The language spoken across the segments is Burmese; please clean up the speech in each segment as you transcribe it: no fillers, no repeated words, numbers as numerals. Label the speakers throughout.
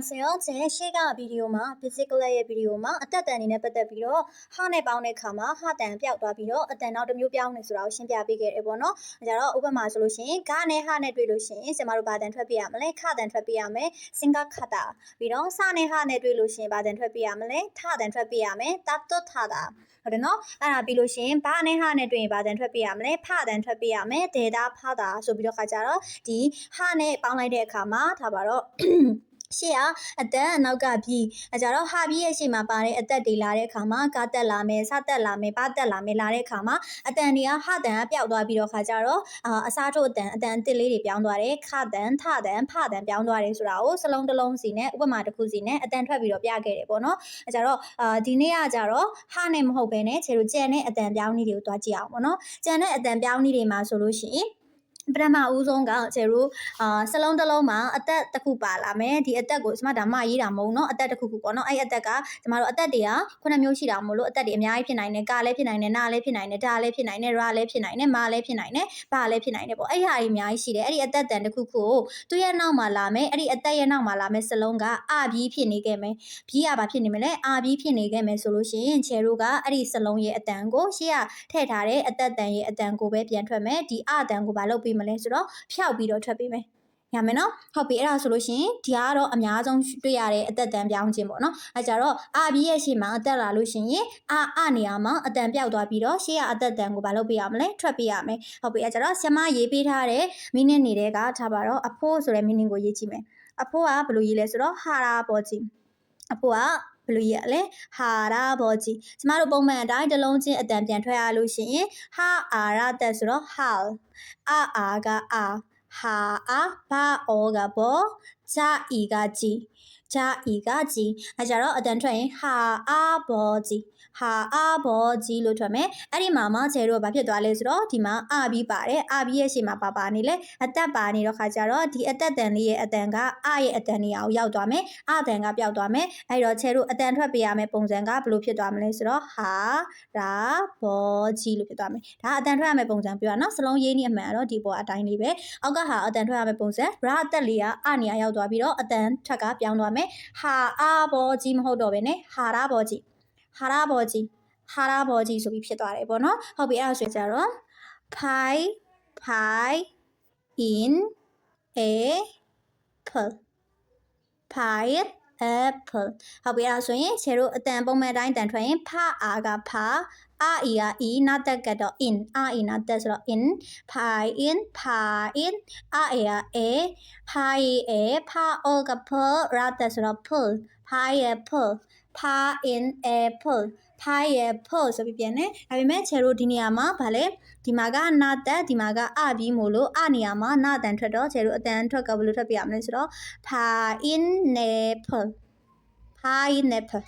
Speaker 1: 안녕하세요. 제 시가 비디오마 비시클레의 비디오마 어떤 이네ပတ်သက်ပြီးတော့ဟာနဲ့ပေါင်းတဲ့ခါမှာဟာတန်ပြောက်သွားပြီးတော့အတန်နောက်တစ်မျိုးပြောင်းနေဆိုတာကိုရှင်းပြပေးခဲ့တယ်ပေါ့နော်။ဒါကြတော့ဥပမာဆိုလို့ရှိရင်ဂနဲ့ဟာနဲ့တွေ့လို့ရှိရင်ကျမတို့ဘာတန်ထွက်ပြရမလဲခတန်ထွက်ပြရမယ်စင်ကခတာပြီးတော့စနဲ့ဟာနဲ့တွေ့လို့ရှိရင်ဘာတန်ထွက်ပြရမလဲထတန်ထွက်ပြရမယ်တတ်တ်ထတာဟုတ်တယ်နော်အဲ့ဒါပြီးလို့ရှိရင်ဘာနဲ့ဟာနဲ့တွေ့ရင်ဘာတန်ထွက်ပြရမလဲဖတန်ထွက်ပြရမယ်ဒေတာဖတာဆိုပြီးတော့ခါကြတော့ဒီဟာနဲ့ပေါင်းလိုက်တဲ့အခါမှာထားပါတော့ရှေ့ကအတက်အနောက်ကပြီးအဲကြတော့ဟာပြီးရဲ့ရှေ့မှာပါတဲ့အတက်တွေလာတဲ့အခါမှာကတက်လာမယ်စတက်လာမယ်ပတက်လာမယ်လာတဲ့အခါမှာအတန်တွေကဟတန်ကပျောက်သွားပြီးတော့ခါကြတော့အစားထိုးအတန်အတစ်လေးတွေပြောင်းသွားတယ်ခတန်ထတန်ဖတန်ပြောင်းသွားတယ်ဆိုတာကိုစလုံးတစ်လုံးစီနဲ့ဥပမာတစ်ခုစီနဲ့အတန်ထွက်ပြီးတော့ပြခဲ့တယ်ပေါ့နော်အဲကြတော့ဒီနေ့ကကြတော့ဟာနဲ့မဟုတ်ဘဲနဲ့ခြေတို့ကြံတဲ့အတန်ပြောင်းနည်းတွေကိုတွားကြည့်အောင်ပေါ့နော်ကြံတဲ့အတန်ပြောင်းနည်းတွေမှာဆိုလို့ရှိရင်ပထမဦးဆုံးကကျတို့စလုံးတစ်လုံးမှာအသက်တစ်ခုပါလာမယ်ဒီအသက်ကိုကျမဒါမှရေးတာမဟုတ်เนาะအသက်တစ်ခုခုပေါ့เนาะအဲ့အသက်ကကျမတို့အသက်တွေက9မျိုးရှိတာမို့လို့အသက်တွေအများကြီးဖြစ်နိုင်တယ်ကလည်းဖြစ်နိုင်တယ်နာလည်းဖြစ်နိုင်တယ်ဒါလည်းဖြစ်နိုင်တယ်ရာလည်းဖြစ်နိုင်တယ်မလည်းဖြစ်နိုင်တယ်ဘာလည်းဖြစ်နိုင်တယ်ပေါ့အဲ့ဟာတွေအများကြီးရှိတယ်အဲ့ဒီအသက်တန်တစ်ခုခုကိုသူ့ရဲ့နောက်မှာလာမယ်အဲ့ဒီအသက်ရဲ့နောက်မှာလာမယ်စလုံးကအပြီးဖြစ်နေခဲ့မယ်ဘီးကဘာဖြစ်နေမလဲအပြီးဖြစ်နေခဲ့မယ်ဆိုလို့ရှိရင်ချယ်တို့ကအဲ့ဒီစလုံးရဲ့အတန်ကိုရှေ့ကထည့်ထားတဲ့အသက်တန်ရဲ့အတန်ကိုပဲပြန်ထွက်မယ်ဒီအတန်ကိုဘာလုပ်ပြီးမလဲဆိုတော့ဖျောက်ပြီးတော့ထွက်ပေးမယ်ရမယ်နော်ဟုတ်ပြီအဲ့ဒါဆိုလို့ရှိရင်ဒီကတော့အများဆုံးတွေ့ရတဲ့အသက်တန်ပြောင်းခြင်းပေါ့နော်အဲကြတော့အာဘီရဲ့ရှေ့မှာအသက်လာလို့ရှိရင်အာနေရာမှာအတန်ပြောက်သွားပြီးတော့ရှေ့ကအသက်တန်ကိုမလုပ်ပေးရမလဲထွက်ပေးရမယ်ဟုတ်ပြီအဲကြတော့ဆရာမရေးပေးထားတဲ့ meaning တွေကထားပါတော့အဖိုးဆိုတဲ့ meaning ကိုရေးကြည့်မယ်အဖိုးကဘယ်လိုရေးလဲဆိုတော့ဟာရာပေါ်ကြီးအဖိုးကဘယ်လိုရလဲဟာရာဘောကြီးကျမတို့ပုံမှန်အတိုင်းတစ်လုံးချင်းအတန်ပြန်ထွက်ရလို့ရှိရင်ဟာအာရတက်ဆိုတော့ဟာအာကအာဟာအာဘာအောကဘောဂျာအီကကြီးဂျာအီကကြီးအဲကြတော့အတန်ထွက်ရင်ဟာအာဘောကြီးဟာအာဘောကြီးလို့ထွက်မယ်အဲ့ဒီမှာမှကျဲတို့ကဘာဖြစ်သွားလဲဆိုတော့ဒီမှာအာပြီးပါတယ်အာပြီးရဲ့ရှေ့မှာပါနေလဲအသက်ပါနေတော့ခါကြတော့ဒီအသက်တန်လေးရဲ့အတန်ကအာရဲ့အတန်နေရာကိုရောက်သွားမယ်အာတန်ကပျောက်သွားမယ်အဲ့တော့ကျဲတို့အတန်ထွက်ပေးရမယ်ပုံစံကဘယ်လိုဖြစ်သွားမလဲဆိုတော့ဟာရာဘောကြီးလို့ဖြစ်သွားမယ်ဒါအတန်ထွက်ရမယ်ပုံစံပြောရနော်စလုံးရေးနည်းအမှန်တော့ဒီပေါ်အတိုင်းလေးပဲအောက်ကဟာအတန်ထွက်ရမယ်ပုံစံရာအသက်လေးကအာနေရာရောက်သွားပြီးတော့အတန်ထွက်ကပြောင်းသွားမယ်ဟာအာဘောကြီးမဟုတ်တော့ဘဲနဲ့ဟာရာဘောကြီးဟာရာဘောကြီးဟာရာဘောကြီးဆိုပြီးဖြစ်သွားတယ်ပေါ့နော်ဟုတ်ပြီအဲ့ဒါဆိုကြတော့ pie in apple pie apple ဟုတ်ပြီအဲ့ဒါဆိုရင်ခြေတို့အတန်ပုံမှန်တိုင်းတန်ထွက်ရင်ဖအာကဖအာအီက e နောက်တက်ကတော့ in အာအီနောက်တက်ဆိုတော့ in pie in pie in အာအီက a pie a ဖအောက p ရာတက်ဆိုတော့ pull pie apple pie in apple pie apple ဆိုပြီးပြန်နေဒါပေမဲ့ခြေတို့ဒီနေရာမှာဗာလဲဒီမှာကနာတက်ဒီမှာကအပြီးမို့လို့အနေရာမှာနာတန်ထွက်တော့ခြေတို့အတန်ထွက်ကဘယ်လိုထွက်ပြရမလဲဆိုတော့ pineapple pineapple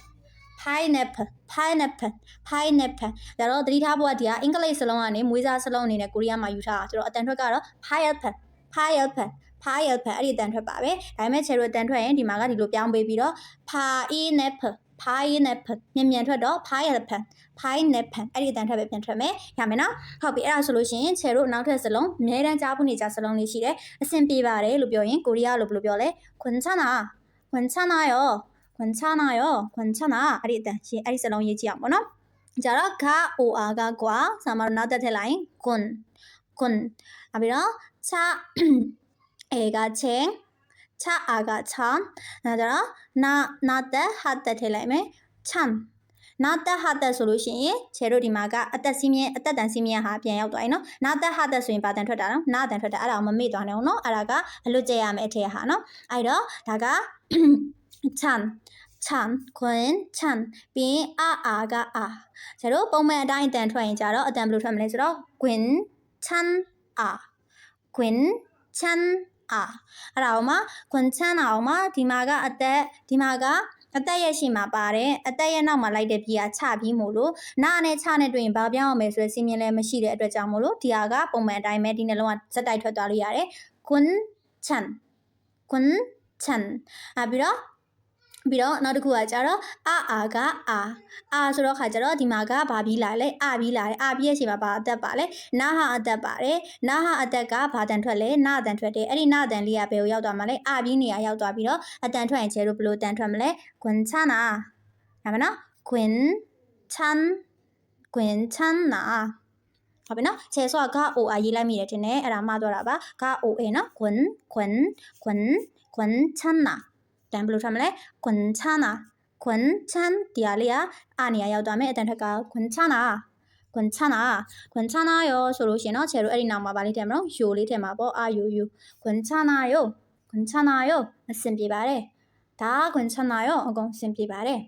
Speaker 1: pineapple pineapple pineapple ဒါတော့သတိထားဖို့ကဒီကအင်္ဂလိပ်စလုံးကနေမွေးစားစလုံးအနေနဲ့ကိုရီးယားမှာယူထားတာဆိုတော့အတန်ထွက်ကတော့ pineapple pineapple pineapple အဲ့ဒီအတန်ထွက်ပါပဲဒါပေမဲ့ခြေတို့အတန်ထွက်ရင်ဒီမှာကဒီလိုပြောင်းပေးပြီးတော့ pineapple pineapple မြန်ထွက်တော့ pineapple pineapple အဲ့ဒီအတန်ထွက်ပဲပြန်ထွက်မယ်ရမယ်နော်ဟုတ်ပြီအဲ့ဒါဆိုလို့ရှိရင်ခြေတို့နောက်ထပ်စလုံးအများတန်းကြားဖို့နေကြစလုံးလေးရှိတယ်အဆင်ပြေပါတယ်လို့ပြောရင်ကိုရီးယားလိုဘယ်လိုပြောလဲ괜찮아요 괜찮아요 괜찮아အဲ့ဒီအတန်ရှင်းအဲ့ဒီစလုံးရေးကြည့်အောင်ပေါ့နော်ကြတော့ဂါအိုအာကကွာဆာမနောက်တက်ထည့်လိုက်ရင်군နောက်ပြီးတော့ချ에가 챙 차 아가 참နောက်ကြတော့နာတက်ဟာတက်ထည့်လိုက်မယ်참နာတက်ဟာတက်ဆိုလို့ရှိရင်ခြေတို့ဒီမှာကအသက်စီးမြင်အသက်တန်စီးမြင်ဟာပြန်ရောက်သွားရင်နော်နာတက်ဟာတက်ဆိုရင်ဘာတန်ထွက်တာနော်နာတန်ထွက်တာအဲ့ဒါကိုမမေ့သွားနဲ့အောင်နော်အဲ့ဒါကအလွတ်ကျရမယ်အထက်ဟာနော်အဲ့တော့ဒါက찬ခွင်찬ပြီးအာကအာကျတော့ပုံမှန်အတိုင်းအတန်ထွက်ရင်ကြတော့အတန်ဘယ်လိုထွက်မလဲဆိုတော့ခွင်찬အာခွင်찬အာအဲ့ဒါအောင်မှာခွင်찬အောင်မှာဒီမှာကအသက်ရဲ့ရှေ့မှာပါတယ်အသက်ရဲ့နောက်မှာလိုက်တဲ့ပြီးကချပြီးမို့လို့နာနဲ့ချနဲ့တွေ့ရင်ဘာပြောင်းအောင်မယ်ဆိုတဲ့စီးမြင်လည်းမရှိတဲ့အတွက်ကြောင့်မို့လို့ဒီဟာကပုံမှန်အတိုင်းပဲဒီနှလုံးကဇက်တိုက်ထွက်သွားလို့ရတယ်ခွင်찬ပြီးတော့ ပြီးတော့နောက်တစ်ခုကကြတော့အာကအာဆိုတော့ခါကြတော့ဒီမှာကဘာပြီးလာလဲအာပြီးလာတယ်အာပြီးရဲ့ရှေ့မှာဘာအသက်ပါလဲနာဟာအသက်ပါတယ်နာဟာအသက်ကဘာတန်ထွက်လဲနာအတန်ထွက်တယ်အဲ့ဒီနာအတန်လေးကဘယ်ကိုရောက်သွားမှာလဲအာပြီးနေရာရောက်သွားပြီးတော့အတန်ထွက်ရင်ကျဲတို့ဘယ်လိုအတန်ထွက်မလဲခွန်ချာနာဟုတ်ပါနော်ခွန်ချန်နာဟုတ်ပြီနော်ခြေဆိုကအိုအာရေးလိုက်မိတယ်ထင်တယ်အဲ့ဒါမှသွားတာပါကအိုအေနော်ခွန်ချန်နာတန်ဘယ်လိုထွက်မလဲခွန်ချနာဒီဟာလေးကအာနေရာရောက်သွားမယ်အတန်ထွက်ကခွန်ချနာရောဆိုလို့ရှိရင်เนาะခြေတို့အဲ့ဒီနောက်မှာဗာလေးထည့်မလို့ယိုလေးထည့်မှာပေါ့အာယိုခွန်ချနာရောအဆင်ပြေပါတယ်ဒါခွန်ချနာရောအကုန်အဆင်ပြေပါတယ်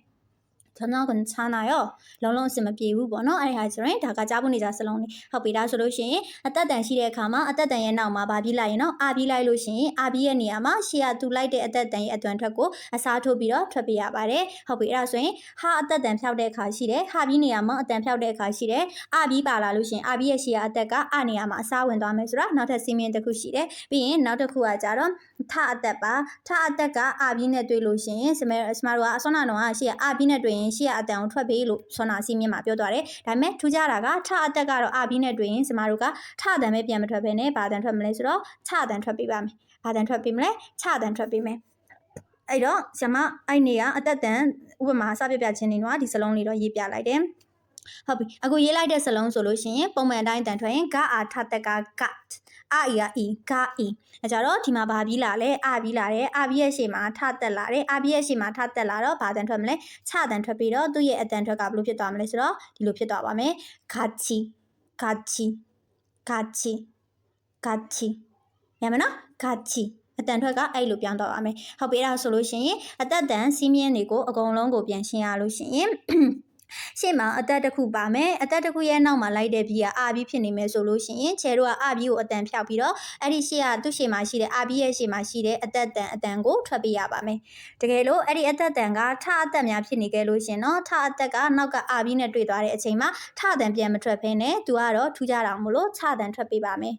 Speaker 1: ကျွန်တော်ကချာနာရောလုံးအဆင်မပြေဘူးပေါ့နော်အဲ့ဒီဟာဆိုရင်ဒါကကြားဖို့နေကြစလုံးလေးဟုတ်ပြီဒါဆိုလို့ရှိရင်အသက်တန်ရှိတဲ့အခါမှာအသက်တန်ရဲ့နောက်မှာဗာပြီးလိုက်ရင်နော်အာပြီးလိုက်လို့ရှိရင်အာပြီးရဲ့နေရာမှာရှေ့ကတူလိုက်တဲ့အသက်တန်ရဲ့အသွင်ထွက်ကိုအစားထိုးပြီးတော့ထွက်ပေးရပါတယ်ဟုတ်ပြီအဲ့ဒါဆိုရင်ဟာအသက်တန်ဖြောက်တဲ့အခါရှိတယ်ဟာပြီးနေရာမှာအတန်ဖြောက်တဲ့အခါရှိတယ်အာပြီးပါလာလို့ရှိရင်အာပြီးရဲ့ရှေ့ကအသက်ကအာနေရာမှာအစားဝင်သွားမယ်ဆိုတော့နောက်ထပ်စီးမင်းတစ်ခုရှိတယ်ပြီးရင်နောက်တစ်ခုကကြတော့ထအသက်ပါထအသက်ကအာပြီးနဲ့တွေ့လို့ရှိရင်စမတို့ကအစောနာတော့ရှေ့ကအာပြီးနဲ့တွေ့ရင်ရှေ့ကအတန်ကိုထွက်ပေးလို့ဆွမ်းနာစီးမြင့်မှာပြောသွားတယ်ဒါပေမဲ့ထူးခြားတာကထအသက်ကတော့အာပြီးနဲ့တွေ့ရင်စမတို့ကထအတန်ပဲပြန်မထွက်ဘဲနဲ့ဘာအတန်ထွက်မလဲဆိုတော့ချအတန်ထွက်ပေးပါမယ်ဘာအတန်ထွက်ပေးမလဲချအတန်ထွက်ပေးမယ်အဲ့တော့ဆရာမအဲ့နေကအသက်တန်ဥပမာစပြချင်းနေတော့ဒီစလုံးလေးတော့ရေးပြလိုက်တယ်ဟုတ်ပြီအခုရေးလိုက်တဲ့စလုံးဆိုလို့ရှိရင်ပုံမှန်အတိုင်းတန်ထွက်ရင်ကအာထတက်ကကတ်အာအီကအီကအီအဲကြတော့ဒီမှာဘာပြီးလာလဲအာပြီးလာတယ်အာပြီးရဲ့ရှေ့မှာထတက်လာတယ်အာပြီးရဲ့ရှေ့မှာထတက်လာတော့ဘာတန်ထွက်မလဲချတန်ထွက်ပြီးတော့သူ့ရဲ့အတန်ထွက်ကဘယ်လိုဖြစ်သွားမလဲဆိုတော့ဒီလိုဖြစ်သွားပါမယ်ဂါချီရမယ်နော်ဂါချီအတန်ထွက်ကအဲ့လိုပြောင်းသွားပါမယ်ဟုတ်ပြီအဲ့ဒါဆိုလို့ရှိရင်အသက်တန်စီးမြင်းတွေကိုအကုန်လုံးကိုပြန်ရှင်းရလို့ရှိရင်ရှေ့မှာအသက်တစ်ခုပါမယ်အသက်တစ်ခုရဲ့နောက်မှာလိုက်တဲ့ဘီကအာဘီဖြစ်နေမယ်ဆိုလို့ရှိရင်ခြေတို့ကအာဘီကိုအတန်ဖြောက်ပြီးတော့အဲ့ဒီရှေ့ကသူ့ရှေ့မှာရှိတဲ့အာဘီရဲ့ရှေ့မှာရှိတဲ့အသက်တန်ကိုထွက်ပေးရပါမယ်တကယ်လို့အဲ့ဒီအသက်တန်ကထအသက်များဖြစ်နေကြလို့ရှင်နော်ထအသက်ကနောက်ကအာဘီနဲ့တွေ့သွားတဲ့အချိန်မှာထတန်ပြန်မထွက်ဘဲနဲ့သူကတော့ထူးကြတာမို့လို့ချတန်ထွက်ပေးပါမယ်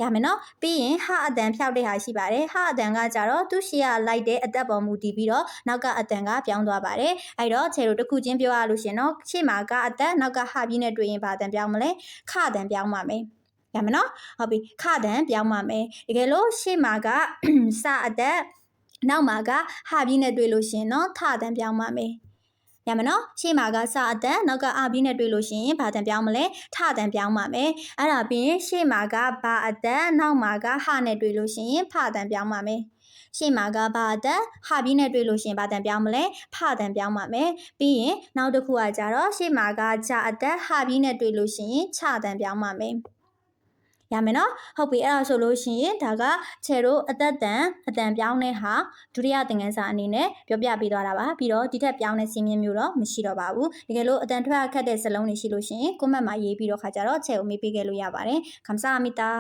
Speaker 1: ရမယ်နော်ပြီးရင်ဟာအတန်ဖြောက်တဲ့ဟာရှိပါတယ်ဟာအတန်ကကြတော့သူရှေ့ကလိုက်တဲ့အသက်ပေါ်မူတည်ပြီးတော့နောက်ကအတန်ကပြောင်းသွားပါတယ်အဲ့တော့ခြေတို့တစ်ခုချင်းပြောရလို့ရှင်နော်ရှေ့မှာကအတန်နောက်ကဟာပြီးနဲ့တွေ့ရင်ဘာအတန်ပြောင်းမလဲခအတန်ပြောင်းပါမယ်ရမယ်နော်ဟုတ်ပြီခအတန်ပြောင်းပါမယ်တကယ်လို့ရှေ့မှာကစအသက်နောက်မှာကဟာပြီးနဲ့တွေ့လို့ရှင်နော်ထအတန်ပြောင်းပါမယ်ရမယ်နော်ရှေ့မှာကစအတန်နောက်ကအာဘီနဲ့တွေ့လို့ရှိရင်ဘာတန်ပြောင်းမလဲထတန်ပြောင်းပါမယ်အဲ့ဒါပြီးရင်ရှေ့မှာကဘာအတန်နောက်မှာကဟနဲ့တွေ့လို့ရှိရင်ဖတန်ပြောင်းပါမယ်ရှေ့မှာကဘာအတန်ဟာဘီနဲ့တွေ့လို့ရှိရင်ဘာတန်ပြောင်းမလဲဖတန်ပြောင်းပါမယ်ပြီးရင်နောက်တစ်ခုကကြတော့ရှေ့မှာကဂျာအတန်ဟာဘီနဲ့တွေ့လို့ရှိရင်ချတန်ပြောင်းပါမယ်ရမယ်နော်ဟုတ်ပြီအဲ့ဒါဆိုလို့ရှိရင်ဒါကခြေတို့အတန်ပြောင်းတဲ့ဟာဒုတိယသင်ခန်းစာအနေနဲ့ပြောပြပေးသွားတာပါပြီးတော့ဒီထက်ပြောင်းတဲ့စီးမြင်မျိုးတော့မရှိတော့ပါဘူးတကယ်လို့အတန်ထွက်ခတ်တဲ့စလုံးတွေရှိလို့ရှိရင်ကွန်မန့်မှာရေးပြီးတော့ခါကြတော့ခြေကိုမေးပေးခဲ့လို့ရပါတယ်ခမ်ဆာမီတာ